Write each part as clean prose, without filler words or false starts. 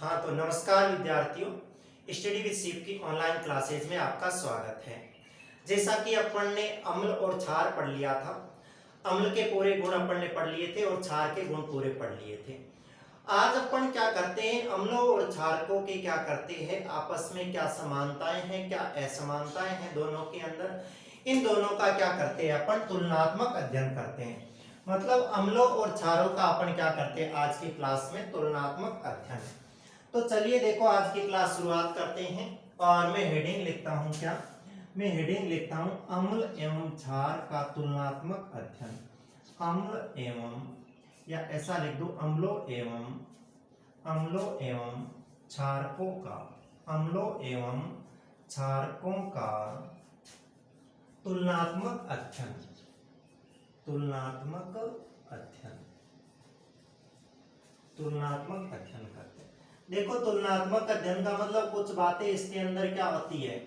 हाँ तो नमस्कार विद्यार्थियों, स्टडी विद शिव की ऑनलाइन क्लासेज में आपका स्वागत है। जैसा कि अपन ने अम्ल और क्षार पढ़ लिया था, अम्ल के पूरे गुण अपन ने पढ़ लिए थे और क्षार के गुण पूरे पढ़ लिए थे। आज अपन क्या करते हैं, अम्लों और क्षारकों के क्या करते हैं, आपस में क्या समानताएं हैं, क्या असमानताएं हैं दोनों के अंदर, इन दोनों का क्या करते हैं अपन तुलनात्मक अध्ययन करते हैं। मतलब अम्लों और क्षारों का अपन क्या करते हैं आज की क्लास में तुलनात्मक अध्ययन। तो चलिए देखो आज की क्लास शुरुआत करते हैं और मैं हेडिंग लिखता हूं, क्या मैं हेडिंग लिखता हूं, अम्ल एवं क्षार का तुलनात्मक अध्ययन। अम्ल एवं, या ऐसा लिख दो अम्लों एवं क्षारकों का, अम्लों एवं क्षारकों का तुलनात्मक अध्ययन, तुलनात्मक अध्ययन, तुलनात्मक अध्ययन करते हैं। देखो तुलनात्मक अध्ययन का मतलब कुछ बातें इसके अंदर क्या होती है,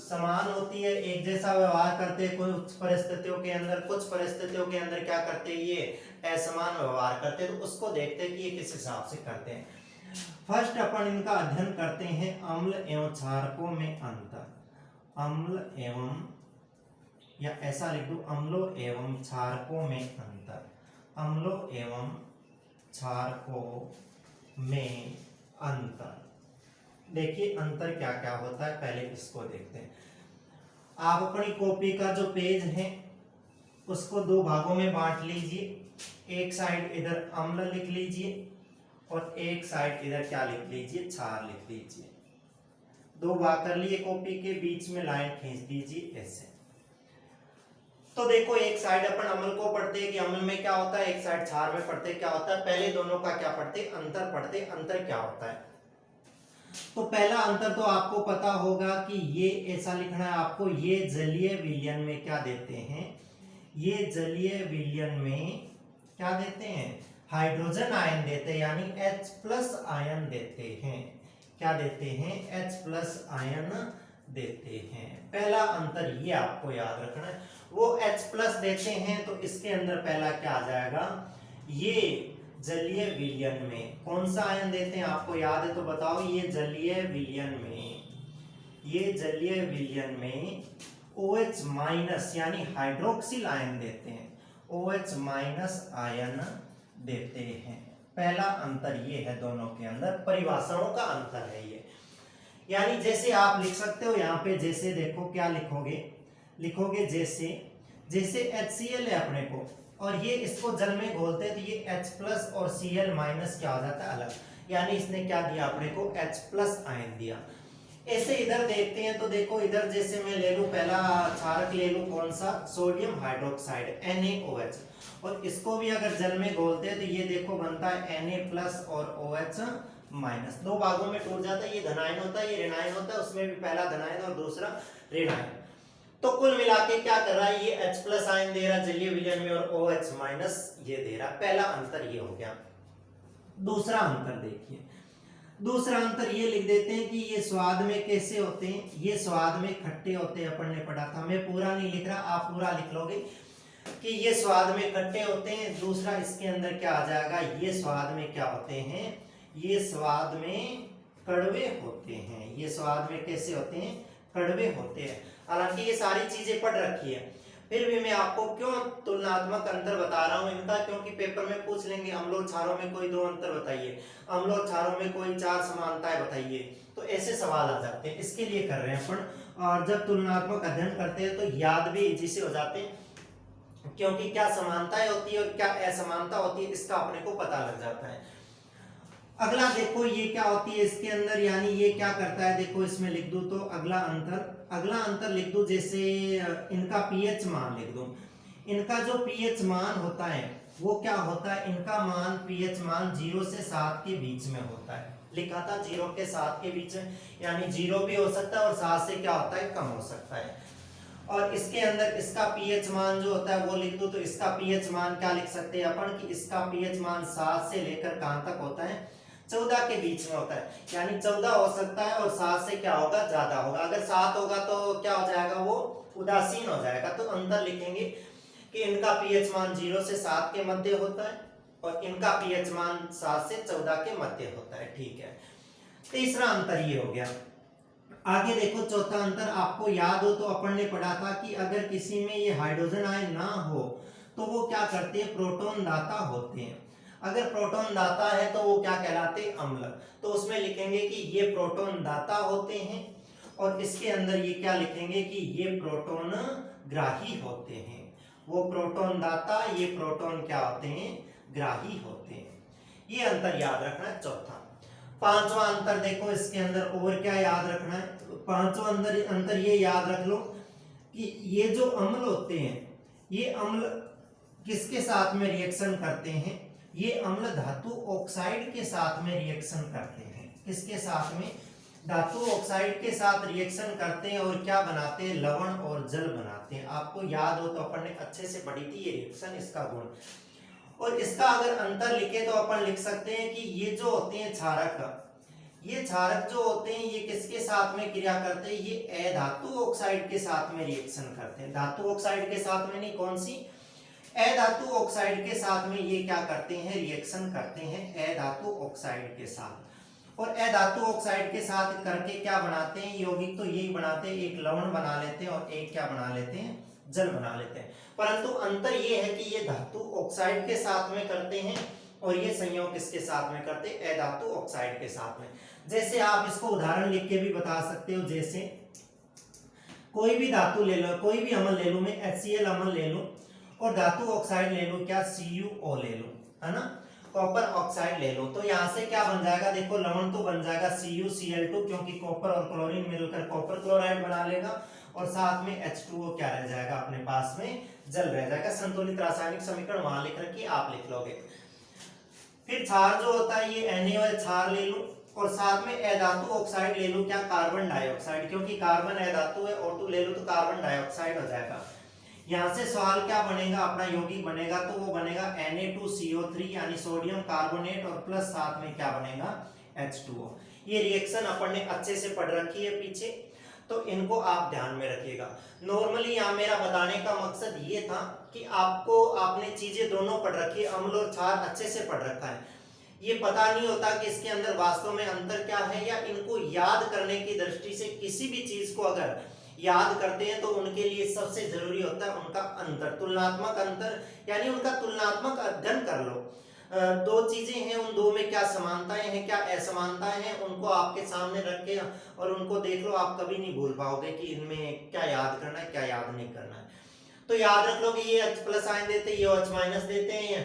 समान होती है, एक जैसा व्यवहार करते हैं कुछ परिस्थितियों के अंदर, कुछ परिस्थितियों के अंदर क्या करते हैं ये असमान व्यवहार करते हैं, तो उसको देखते हैं कि ये किस हिसाब से करते हैं। फर्स्ट अपन इनका अध्ययन करते हैं अम्ल एवं क्षारकों में अंतर। अम्ल एवं, या ऐसा लिख दो अम्लों एवं क्षारकों में अंतर, अम्लों एवं क्षारकों में अंतर। देखिए अंतर क्या क्या होता है, पहले इसको देखते हैं। आप अपनी कॉपी का जो पेज है उसको दो भागों में बांट लीजिए, एक साइड इधर अम्ल लिख लीजिए और एक साइड इधर क्या लिख लीजिए, क्षार लिख लीजिए। दो भाग कर लिए कॉपी के, बीच में लाइन खींच दीजिए ऐसे। तो देखो एक साइड अपन अम्ल को पढ़ते हैं कि अम्ल में क्या होता है, एक साइड क्षार में पढ़ते क्या होता है। पहले दोनों का क्या पढ़ते, अंतर पढ़ते, अंतर क्या होता है। तो पहला अंतर तो आपको पता होगा कि ये ऐसा लिखना है आपको, ये जलीय विलयन में क्या देते हैं, ये जलीय विलयन में क्या देते हैं, हाइड्रोजन आयन देते हैं, यानी H+ आयन देते हैं। क्या देते हैं, H+ आयन देते हैं। पहला अंतर ये आपको याद रखना है, वो H+ देते हैं तो इसके अंदर पहला क्या आ जाएगा, ये जलीय विलयन में कौन सा आयन देते हैं आपको याद है तो बताओ। ये जलीय विलयन में, ये जलीय विलयन में OH- यानी हाइड्रोक्सिल आयन देते हैं, OH- आयन देते हैं। पहला अंतर ये है दोनों के अंदर, परिभाषाओं का अंतर है ये। यानी जैसे आप लिख सकते हो यहाँ पे, जैसे देखो क्या लिखोगे, लिखोगे जैसे, जैसे HCl है अपने को और ये इसको जल में घोलते हैं तो ये H+ और Cl- क्या हो जाता है, अलग। यानी इसने क्या दिया अपने को, H+ आयन दिया। ऐसे इधर देखते हैं तो देखो इधर जैसे मैं ले लूं, पहला क्षारक ले लूं कौन सा, सोडियम हाइड्रोक्साइड NaOH, और इसको भी अगर जल में घोलते हैं तो ये देखो बनता है Na+ और OH-। दो भागों में टूट जाता है, ये धनायन होता है, ये ऋणायन होता है, उसमें भी पहला धनायन और दूसरा ऋणायन। तो कुल मिला के क्या कर रहा है, ये H+ आयन दे रहा है जलीय विलयन में और OH- ये दे रहा है। पहला अंतर ये हो गया। दूसरा अंतर देखिए, दूसरा अंतर ये लिख देते हैं कि ये स्वाद में कैसे होते हैं, ये स्वाद में खट्टे होते हैं, अपन ने पढ़ा था। मैं पूरा नहीं लिख रहा, आप पूरा लिख लोगे कि ये स्वाद में खट्टे होते हैं। दूसरा इसके अंदर क्या आ जाएगा, ये स्वाद में क्या होते हैं, ये स्वाद में कड़वे होते हैं। ये स्वाद में कैसे होते हैं, कड़वे होते हैं। हालांकि ये सारी चीजें पढ़ रखी है, फिर भी मैं आपको क्यों तुलनात्मक अंतर बता रहा हूं इनका, क्योंकि पेपर में पूछ लेंगे अम्लों क्षारों में कोई दो अंतर बताइए, अम्लों क्षारों में कोई चार समानताएं बताइए, तो ऐसे सवाल आ जाते हैं, इसके लिए कर रहे हैं अपन। और जब तुलनात्मक अध्ययन करते हैं तो याद भी इजी से हो जाते हैं, क्योंकि क्या समानताएं होती है और क्या असमानता होती है इसका अपने को पता लग जाता है। अगला देखो ये क्या होती है इसके अंदर, यानी ये क्या करता है, देखो इसमें लिख दूं तो अगला अंतर लिख दूं, जैसे इनका पीएच मान लिख दूं। इनका जो पीएच मान होता है वो क्या होता है, इनका मान पीएच मान 0 से 7 के बीच में होता है। लिखा था 0 के 7 के बीच में, यानी 0 भी हो सकता है और 7 से क्या होता है, कम हो सकता है। और इसके अंदर इसका पीएच मान जो होता है वो लिख दूं तो इसका पीएच मान क्या लिख सकते हैं अपन कि इसका पीएच मान 7 से लेकर कहां तक होता है, 14 के बीच में होता है। यानी 14 हो सकता है और 7 से क्या होगा, ज्यादा होगा। अगर 7 होगा तो क्या हो जाएगा, वो उदासीन हो जाएगा। तो अंतर लिखेंगे कि इनका पीएच मान 0 से 7 के मध्य होता है और इनका पीएच मान 7 से 14 के मध्य होता है। ठीक है, तीसरा अंतर ये हो गया। आगे देखो चौथा अंतर, आपको याद हो तो अपन ने पढ़ा था कि अगर किसी में ये हाइड्रोजन आयन ना हो तो वो क्या करते हैं, प्रोटॉन दाता होते हैं। अगर प्रोटॉन दाता है तो वो क्या कहलाते हैं, अम्ल। तो उसमें लिखेंगे कि ये प्रोटॉन दाता होते हैं, और इसके अंदर ये क्या लिखेंगे कि ये प्रोटॉन ग्राही होते हैं। वो प्रोटॉन दाता, ये प्रोटॉन क्या होते हैं, ग्राही होते हैं। ये अंतर याद रखना है चौथा। पांचवा अंतर देखो इसके अंदर और क्या याद रखना है, पांचवा अंतर ये याद रख लो कि ये जो अम्ल होते हैं, ये अम्ल किसके साथ में रिएक्शन करते हैं, ये अम्ल धातु ऑक्साइड के साथ में रिएक्शन करते हैं। किसके साथ में, धातु ऑक्साइड के साथ रिएक्शन करते हैं और क्या बनाते हैं, लवण और जल बनाते हैं। आपको याद हो तो अपन ने अच्छे से पढ़ी थी ये रिएक्शन, इसका गुण। और इसका अगर अंतर लिखे तो अपन लिख सकते हैं कि ये जो होते हैं क्षारक, ये क्षारक जो होते हैं ये किसके साथ में क्रिया करते हैं, ये अधातु ऑक्साइड के साथ में रिएक्शन करते हैं। धातु ऑक्साइड के साथ में नहीं, कौन सी, अधातु ऑक्साइड के साथ में ये क्या करते हैं, रिएक्शन करते हैं अधातु ऑक्साइड के साथ। और अधातु ऑक्साइड के साथ करके क्या बनाते हैं, यौगिक तो यही बनाते हैं, एक लवण बना लेते हैं और एक क्या बना लेते हैं, जल बना लेते हैं। परंतु अंतर ये है कि ये धातु ऑक्साइड के साथ में करते हैं और ये संयोग किसके साथ में करते हैं, अधातु ऑक्साइड के साथ में। जैसे आप इसको उदाहरण लिख के भी बता सकते हो, जैसे कोई भी धातु ले लो, कोई भी अम्ल ले लो, मैं HCl अम्ल ले लो और धातु ऑक्साइड ले लो, क्या CuO ले लो, है ना, कॉपर ऑक्साइड ले लो, तो यहाँ से क्या बन जाएगा, देखो लवण तो बन जाएगा CuCl2, क्योंकि कॉपर और क्लोरीन मिलकर कॉपर क्लोराइड बना लेगा, और साथ में H2O क्या रह जाएगा अपने पास में, जल रह जाएगा। संतुलित रासायनिक समीकरण वहां लिख रखिए, आप लिख लोगे। फिर क्षार जो होता है ये NaOH क्षार ले लो और साथ में अधातु ऑक्साइड ले लो, क्या, कार्बन डाइऑक्साइड, क्योंकि कार्बन अधातु है, O2 ले लो तो कार्बन डाइऑक्साइड हो जाएगा। यहाँ से सवाल क्या बनेगा, अपना यौगिक बनेगा, तो वो बनेगा Na2CO3 यानी सोडियम कार्बोनेट और प्लस साथ में क्या बनेगा, H2O। ये रिएक्शन अपन ने अच्छे से पढ़ रखी है पीछे, तो इनको आप ध्यान में रखिएगा। नॉर्मली यहाँ मेरा बताने का मकसद ये था कि आपने चीजें दोनों पढ़ रखी है, अम्ल और क्षार अच्छे से पढ़ रखा है। ये पता नहीं होता कि इसके अंदर वास्तव में अंतर क्या है, या इनको याद करने की दृष्टि से किसी भी चीज को अगर याद करते हैं तो उनके लिए सबसे जरूरी होता है उनका अंतर, तुलनात्मक अंतर, यानी उनका तुलनात्मक अध्ययन कर लो। दो चीजें हैं, उन दो में क्या समानताएं हैं, क्या असमानताएं हैं, उनको आपके सामने रख के और उनको देख लो, आप कभी नहीं भूल पाओगे कि इनमें क्या याद करना है, क्या याद नहीं करना है। तो याद रख लो कि ये H+ आयन देते हैं, ये OH- देते हैं,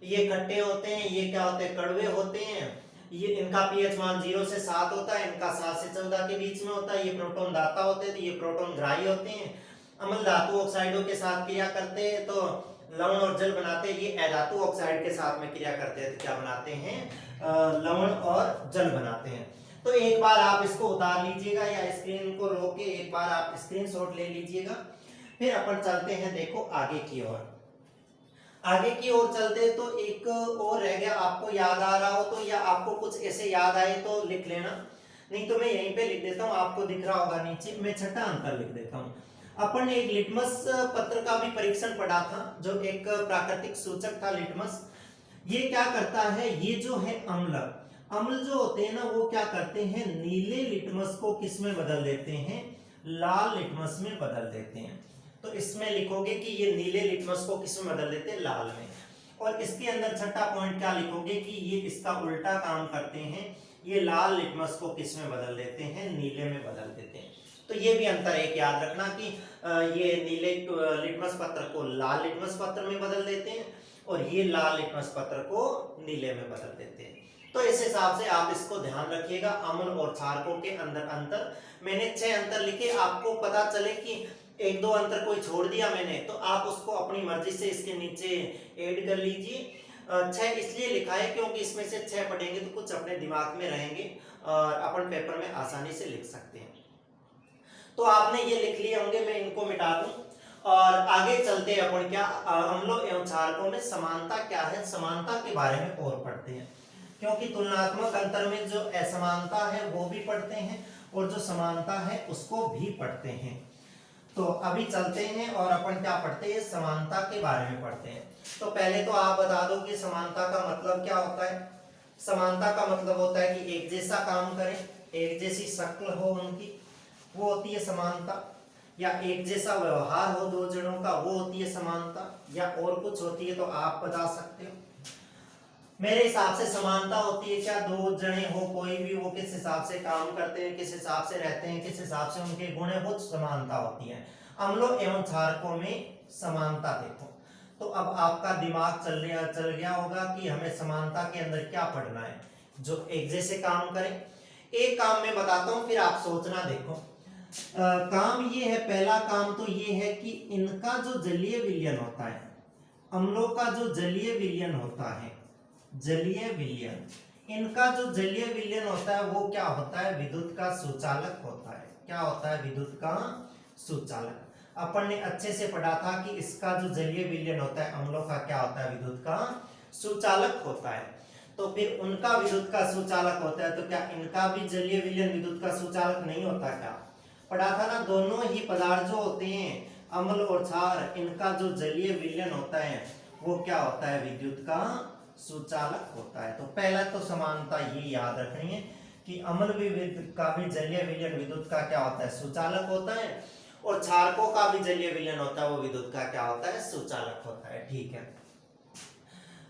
ये खट्टे होते हैं, ये क्या होते हैं, कड़वे होते हैं, ये इनका पीएच मान 0 से 7 होता है, इनका 7 से 14 के बीच में होता है। ये प्रोटॉन दाता होते हैं तो ये प्रोटॉन ग्राही होते हैं। अम्ल धातु ऑक्साइडों के साथ क्रिया करते हैं तो लवण और जल बनाते हैं, ये अधातु ऑक्साइड के साथ में क्रिया करते हैं तो क्या बनाते हैं, लवण और जल बनाते हैं। तो एक बार आप इसको उतार लीजिएगा या स्क्रीन को रोक के एक बार आप स्क्रीनशॉट ले लीजिएगा। फिर अपन चलते हैं देखो आगे की ओर। आगे की ओर चलते तो एक और रह गया, आपको याद आ रहा हो तो, या आपको कुछ ऐसे याद आए तो लिख लेना, नहीं तो मैं यहीं पे लिख देता हूँ, आपको दिख रहा होगा नीचे, मैं छठा अंतर लिख देता हूँ। अपन ने एक लिटमस पत्र का भी परीक्षण पढ़ा था, जो एक प्राकृतिक सूचक था लिटमस। ये क्या करता है, ये जो है अम्ल जो होते हैं ना, वो क्या करते हैं, नीले लिटमस को किस में बदल देते हैं, लाल लिटमस में बदल देते हैं। तो इसमें लिखोगे कि ये नीले लिटमस को किस में बदल देते हैं, लाल में। और इसके अंदर छठा पॉइंट क्या लिखोगे कि ये इसका उल्टा काम करते हैं, ये लाल लिटमस को किस में बदल देते हैं, नीले में बदल देते हैं। तो ये भी अंतर एक याद रखना कि ये नीले लिटमस पत्र को लाल लिटमस पत्र में बदल देते हैं और ये लाल लिटमस पत्र को नीले में बदल देते हैं। तो इस हिसाब से आप इसको ध्यान रखिएगा, अम्ल और क्षारकों के अंदर अंतर। मैंने 6 अंतर लिखे, आपको पता चले कि 1-2 अंतर कोई छोड़ दिया मैंने, तो आप उसको अपनी मर्जी से इसके नीचे ऐड कर लीजिए। 6 इसलिए लिखा है क्योंकि इसमें से 6 पढ़ेंगे तो कुछ अपने दिमाग में रहेंगे और अपन पेपर में आसानी से लिख सकते हैं। तो आपने ये लिख लिए होंगे, मैं इनको मिटा दूं और आगे चलते हैं अपन क्या, अम्लों एवं क्षारकों में समानता क्या है, समानता के बारे में और पढ़ते हैं, क्योंकि तुलनात्मक अंतर में जो असमानता है वो भी पढ़ते हैं और जो समानता है उसको भी पढ़ते हैं। तो अभी चलते हैं और अपन क्या पढ़ते हैं, समानता के बारे में पढ़ते हैं। तो पहले तो आप बता दो कि समानता का मतलब क्या होता है। समानता का मतलब होता है कि एक जैसा काम करें, एक जैसी शक्ल हो उनकी, वो होती है समानता। या एक जैसा व्यवहार हो दो जनों का, वो होती है समानता। या और कुछ होती है तो आप बता सकते हो। मेरे हिसाब से समानता होती है क्या, दो जने हो कोई भी, वो किस हिसाब से काम करते हैं, किस हिसाब से रहते हैं, किस हिसाब से उनके गुण है, वो समानता होती है। अम्लों एवं क्षारकों में समानता देखो। तो अब आपका दिमाग चल गया होगा कि हमें समानता के अंदर क्या पढ़ना है, जो एक जैसे काम करें। एक काम मैं बताता हूं, फिर आप सोचना। देखो काम ये है, पहला काम तो ये है कि इनका जो जलीय विलयन होता है, अम्लों का जो जलीय विलयन होता है, जलीय विलयन, इनका जो जलीय विलयन होता है वो क्या होता है, विद्युत का सुचालक होता है। क्या होता है, विद्युत का सुचालक। अपन ने अच्छे से पढ़ा था कि इसका जो जलीय विलयन होता है अम्लों का, क्या होता है, विद्युत का सुचालक होता है। तो फिर उनका विद्युत का सुचालक होता है, तो क्या इनका भी जलीय विलयन विद्युत का सुचालक नहीं होता क्या? पढ़ा था ना, दोनों ही पदार्थ जो होते हैं अम्ल और क्षार, इनका जो जलीय विलयन होता है वो क्या होता है, विद्युत का सुचालक होता है। तो पहला तो समानता ये याद रखनी है कि अम्ल भी का भी जलीय विलयन विद्युत का क्या होता है, सुचालक होता है, और क्षारकों का भी जलीय विलयन होता है वो विद्युत का क्या होता है, सुचालक होता है। ठीक है,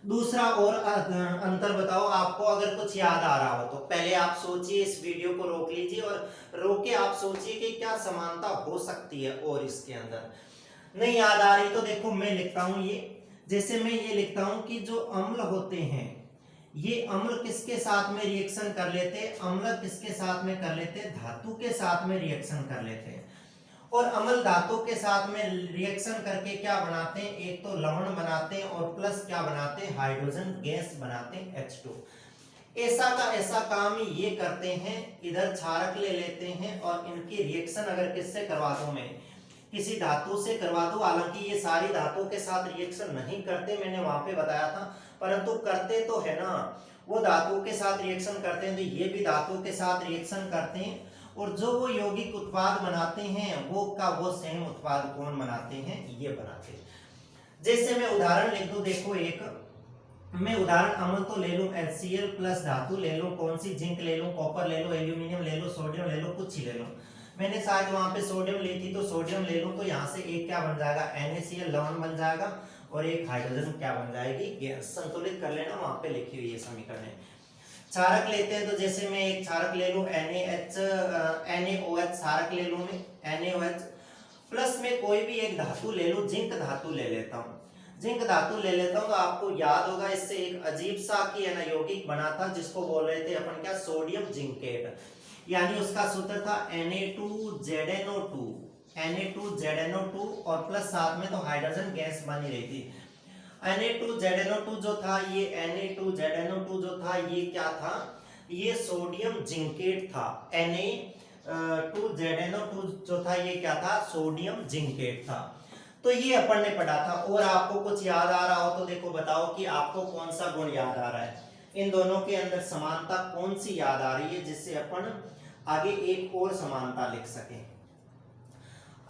दूसरा और अंतर बताओ आपको, अगर कुछ याद आ रहा हो तो पहले आप सोचिए, इस वीडियो को रोक लीजिए और रोक के आप सोचिए कि क्या समानता हो सकती है। और इसके अंदर नहीं याद आ रही तो देखो मैं लिखता हूं, ये जैसे मैं ये लिखता हूं कि जो अम्ल होते हैं, ये अम्ल किसके साथ में रिएक्शन कर लेते हैं, अम्ल किसके साथ में कर लेते हैं, धातु के साथ में रिएक्शन कर लेते हैं। और अम्ल धातु के साथ में रिएक्शन करके क्या बनाते हैं, एक तो लवण बनाते हैं और प्लस क्या बनाते हैं, हाइड्रोजन गैस बनाते हैं H2। ऐसा का ऐसा काम ये करते हैं, इधर क्षारक ले लेते हैं और इनकी रिएक्शन अगर किससे करवा दूं, मैं किसी धातु से करवा दूं, हालांकि ये सारी धातुओं के साथ रिएक्शन नहीं करते, मैंने वहां पे बताया था, परंतु करते तो है ना, वो धातु के साथ रिएक्शन करते हैं, तो ये भी धातु के साथ रिएक्शन करते हैं, और जो वो यौगिक उत्पाद बनाते हैं वो सेम उत्पाद कौन बनाते हैं, ये बनाते हैं। जैसे मैं उदाहरण लिख दूं, देखो एक मैं उदाहरण अम्ल तो ले लूं, HCl प्लस धातु ले लूं, कौन सी, जिंक ले लूं, कॉपर ले लूं, एल्यूमिनियम ले लूं, सोडियम ले लूं, कुछ ही ले लूं। मैंने शायद वहां पे सोडियम ली थी तो सोडियम ले लूं, तो यहाँ से एक क्या बन जाएगा, NaCl लवण बन जाएगा, और एक हाइड्रोजन क्या बन जाएगी, गैस। संतुलित कर लेना, वहां पे लिखी हुई है समीकरण। क्षारक लेते हैं तो जैसे मैं एक क्षारक ले लूं, NaOH क्षारक ले लूं मैं, NaOH प्लस में कोई भी एक धातु ले लूं, जिंक धातु ले लेता हूं, जिंक धातु ले लेता हूं, तो आपको याद होगा इससे एक अजीब सा की है ना यौगिक बना था, जिसको बोल रहे थे अपन क्या, सोडियम जिंकेट, यानी उसका सूत्र था Na2ZNO2, Na2ZNO2 और प्लस साथ में तो हाइड्रोजन गैस बनी रही थी। Na2ZNO2 जो था, ये Na2ZNO2 जो था ये क्या था, ये सोडियम जिंकेट था। Na2ZNO2 जो था ये क्या था, सोडियम जिंकेट था। तो ये अपन ने पढ़ा था। और आपको कुछ याद आ रहा हो तो देखो बताओ कि आपको कौन सा गुण याद आ रहा है, इन दोनों के अंदर समानता कौन सी याद आ रही है, जिससे अपन आगे एक और समानता लिख सकें।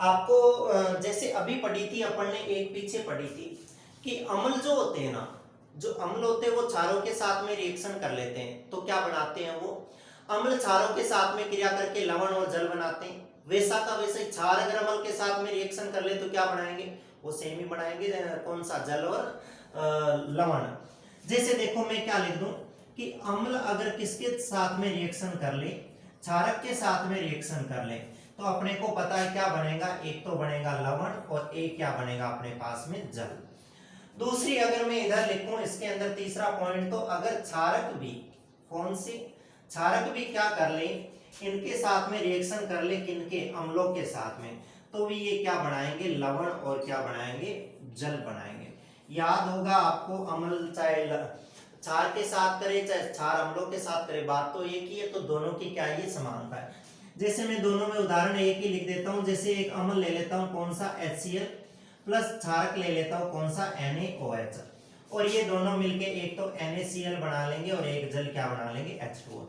आपको जैसे अभी पढ़ी थी अपन ने, एक पीछे पढ़ी थी कि अम्ल जो होते हैं ना, जो अम्ल होते हैं वो क्षारों के साथ में रिएक्शन कर लेते हैं, तो क्या बनाते हैं, वो अम्ल क्षारों के साथ में क्रिया करके लवण और जल बनाते हैं। वैसा का वैसा ही क्षार अगर अम्ल के साथ में रिएक्शन कर ले तो क्या बनाएंगे, वो सेम ही बनाएंगे, कौन सा, जल और लवण। जैसे देखो मैं क्या लिख दूं कि अम्ल अगर किसके साथ में रिएक्शन कर ले, क्षारक के साथ में रिएक्शन कर ले, तो अपने को पता है क्या बनेगा, एक तो बनेगा लवण और एक क्या बनेगा अपने पास में, जल। दूसरी अगर मैं इधर लिखूं इसके अंदर तीसरा पॉइंट, तो अगर क्षारक भी, कौन सी, क्षारक भी क्या कर ले, इनके साथ में रिएक्शन कर ले, किनके, अम्लों के साथ में, तो भी ये क्या बनाएंगे, लवण और क्या बनाएंगे, जल बनाएंगे। याद होगा आपको, अम्ल चाहे क्षार के साथ करे चाहे क्षार अम्लों के साथ करे, बात तो एक ही है, तो दोनों की क्या ये समानता है। जैसे मैं दोनों में उदाहरण एक ही लिख देता हूं, जैसे एक अम्ल ले लेता हूं, कौन सा, HCl प्लस क्षारक ले लेता हूं, कौन सा, NaOH, और ये दोनों मिलके एक तो NaCl बना लेंगे और एक जल क्या बना लेंगे, H2O।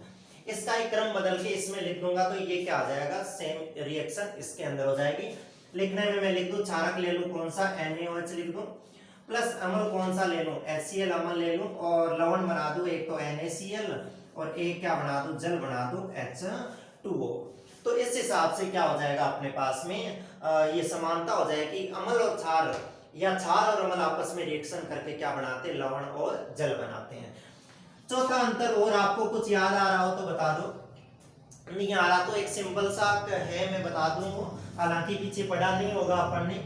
इसका एक क्रम बदल के इसमें लिख दूंगा तो ये क्या आ जाएगा, सेम रिएक्शन इसके अंदर हो जाएगी। लिखने में मैं लिख दूं क्षारक ले लूं कौन सा NaOH लिख दूं, प्लस अम्ल कौन सा ले लूं HCl अम्ल ले लूं, और लवण बना दूं एक तो NaCl और एक क्या बना दूं जल बना दूं H2O। तो इस हिसाब से क्या हो जाएगा अपने पास में ये समानता हो जाएगी अम्ल और क्षार या क्षार और अम्ल आपस में रिएक्शन करके क्या बनाते हैं लवण और जल बनाते हैं। चौथा अंतर और आपको कुछ याद आ रहा हो तो बता दो, नहीं आ रहा तो एक सिंपल सा है मैं बता दूं, हालांकि पीछे पढ़ा नहीं होगा अपन ने,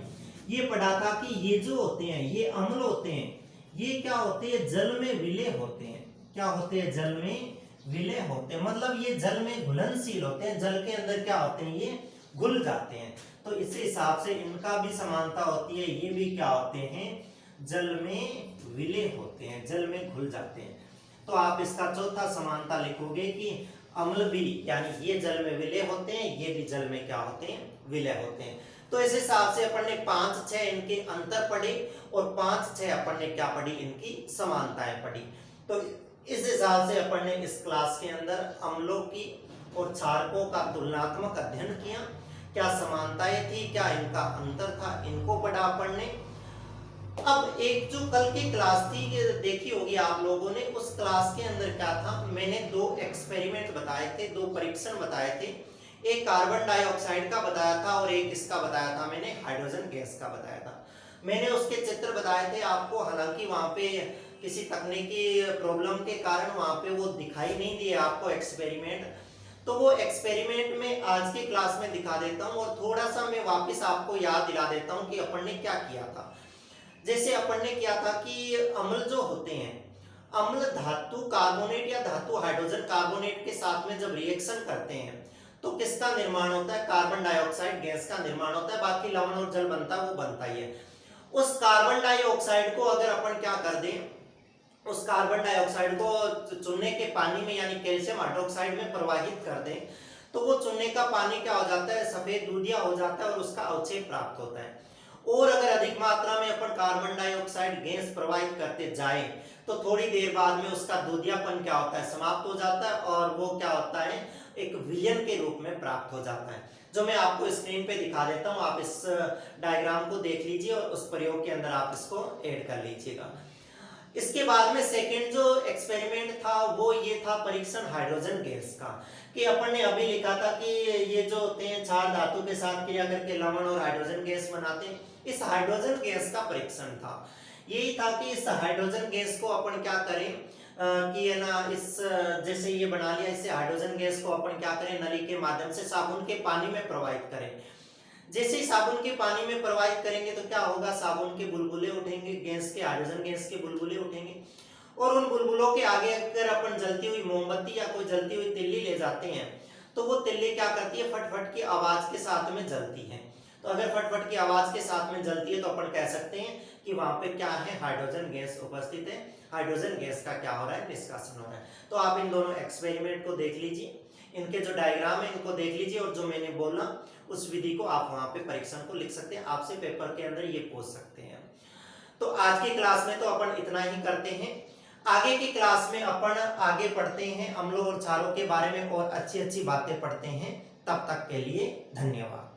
ये पढ़ा था कि ये जो होते हैं ये अम्ल होते हैं, ये क्या होते हैं जल में विलय होते हैं। क्या होते हैं जल में विलय होते हैं, मतलब ये जल में घुलनशील होते हैं, जल के अंदर क्या होते हैं ये घुल जाते हैं। तो इस हिसाब से इनका भी समानता होती है, ये भी क्या होते हैं जल में विलय होते हैं, जल में घुल जाते हैं। तो आप इसका चौथा समानता लिखोगे कि अम्ल भी यानी ये जल में विलय होते हैं, ये भी जल में क्या होते हैं विलय होते हैं। तो इस हिसाब से अपन ने 5-6 इनके अंतर पढ़े और 5-6 अपन ने क्या पढ़ी इनकी समानताएं पढ़ी। तो इस हिसाब से अपन ने इस क्लास के अंदर अम्लों की और क्षारकों का तुलनात्मक अध्ययन किया, क्या समानताएं थी क्या इनका अंतर था, इनको पढ़ा अपन ने। अब एक जो कल की क्लास थी देखी होगी आप लोगों ने, उस क्लास के अंदर क्या था मैंने 2 एक्सपेरिमेंट बताए थे, 2 परीक्षण बताए थे, एक कार्बन डाइऑक्साइड का बताया था और एक इसका बताया था मैंने हाइड्रोजन गैस का बताया था। मैंने उसके चित्र बताए थे आपको, हालांकि वहां पे किसी तकनीकी प्रॉब्लम के कारण वहां पे वो दिखाई नहीं दिए आपको एक्सपेरिमेंट, तो वो एक्सपेरिमेंट में आज की क्लास में दिखा देता हूं और थोड़ा सा मैं वापस आपको याद दिला देता हूं कि अपन ने क्या किया था। जैसे अपन ने किया था कि अम्ल जो होते हैं, अम्ल धातु कार्बोनेट या धातु हाइड्रोजन कार्बोनेट के साथ में जब रिएक्शन करते हैं तो किसका निर्माण होता है कार्बन डाइऑक्साइड गैस का निर्माण होता है, बाकी लवण और जल बनता है वो बनता ही है। उस कार्बन डाइऑक्साइड को अगर अपन क्या कर दें, उस कार्बन डाइऑक्साइड को चुनने के पानी में यानी कैल्शियम हाइड्रोक्साइड में प्रवाहित कर दें तो वो चुनने का पानी क्या हो जाता है सफेद दूधिया हो जाता है और उसका अवक्षेप प्राप्त होता है। और अगर अधिक मात्रा में अपन कार्बन डाइऑक्साइड गैस प्रवाहित करते जाएं तो थोड़ी देर बाद में उसका दूधियापन क्या होता है समाप्त हो जाता है और वो क्या होता है एक विलयन के रूप में प्राप्त हो जाता है, जो मैं आपको स्क्रीन पे दिखा देता हूं। आप इस डायग्राम को देख लीजिए और उस प्रयोग के अंदर आप इसको ऐड कर लीजिएगा। इसके बाद में सेकंड जो एक्सपेरिमेंट था वो ये था परीक्षण हाइड्रोजन गैस का, कि अपन ने अभी लिखा था कि ये जो होते हैं क्षार धातु के साथ क्रिया करके लवण और हाइड्रोजन गैस बनाते हैं, इस हाइड्रोजन गैस का परीक्षण था। यही था कि इस हाइड्रोजन गैस को अपन क्या करें कि है ना इस जैसे ये बना लिया, इससे हाइड्रोजन गैस को अपन क्या करें नली के माध्यम से साबुन के पानी में प्रवाहित करें। जैसे ही साबुन के पानी में प्रवाहित करेंगे तो क्या होगा साबुन के बुलबुले उठेंगे, गैस के हाइड्रोजन गैस के बुलबुले उठेंगे और उन बुलबुलों के आगे अगर अपन जलती हुई मोमबत्ती या कोई जलती हुई तिल्ली ले जाते हैं तो वो तिल्ली क्या करती है फटफट की आवाज के साथ में जलती है। तो अगर फटफट की आवाज के साथ में जलती है तो अपन कह सकते हैं कि वहां पे क्या है हाइड्रोजन गैस उपस्थित है, हाइड्रोजन गैस का क्या हो रहा है निष्कासन हो रहा है। तो आप इन दोनों एक्सपेरिमेंट को देख लीजिए, इनके जो डायग्राम है इनको देख लीजिए और जो मैंने बोला उस विधि को आप वहां पे परीक्षण को लिख सकते हैं, आपसे पेपर के अंदर ये पूछ सकते हैं। तो आज की क्लास में तो अपन इतना ही करते हैं, आगे की क्लास में अपन आगे पढ़ते हैं अम्लों और क्षारों के बारे में और अच्छी अच्छी बातें पढ़ते हैं। तब तक के लिए धन्यवाद।